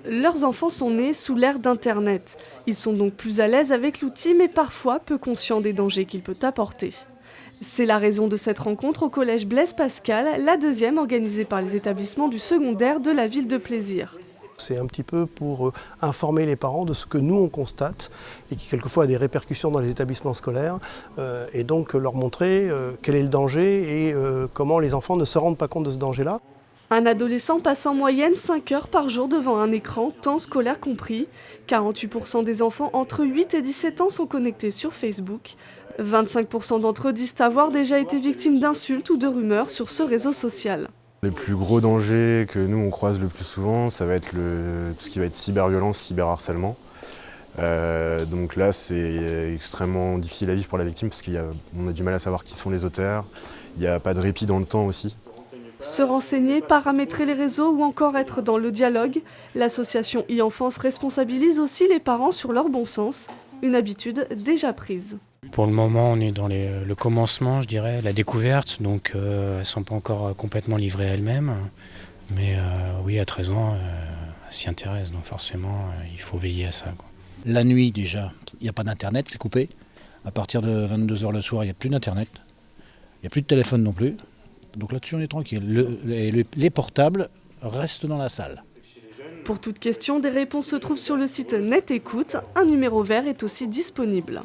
Leurs enfants sont nés sous l'ère d'Internet. Ils sont donc plus à l'aise avec l'outil, mais parfois peu conscients des dangers qu'il peut apporter. C'est la raison de cette rencontre au collège Blaise Pascal, la deuxième organisée par les établissements du secondaire de la ville de Plaisir. C'est un petit peu pour informer les parents de ce que nous on constate et qui quelquefois a des répercussions dans les établissements scolaires et donc leur montrer quel est le danger et comment les enfants ne se rendent pas compte de ce danger-là. Un adolescent passe en moyenne 5 heures par jour devant un écran, temps scolaire compris. 48% des enfants entre 8 et 17 ans sont connectés sur Facebook. 25% d'entre eux disent avoir déjà été victimes d'insultes ou de rumeurs sur ce réseau social. Les plus gros dangers que nous on croise le plus souvent, ça va être tout ce qui va être cyberviolence, cyberharcèlement. Donc là c'est extrêmement difficile à vivre pour la victime parce qu'on a du mal à savoir qui sont les auteurs. Il n'y a pas de répit dans le temps aussi. Se renseigner, paramétrer les réseaux ou encore être dans le dialogue, l'association e-enfance responsabilise aussi les parents sur leur bon sens, une habitude déjà prise. Pour le moment, on est dans le commencement, je dirais, la découverte, donc elles ne sont pas encore complètement livrées elles-mêmes. Mais oui, à 13 ans, elles s'y intéressent, donc forcément, il faut veiller à ça, quoi. La nuit déjà, il n'y a pas d'internet, c'est coupé. À partir de 22h le soir, il n'y a plus d'internet. Il n'y a plus de téléphone non plus. Donc là-dessus, on est tranquille. Les portables restent dans la salle. Pour toute question, des réponses se trouvent sur le site Net Écoute. Un numéro vert est aussi disponible.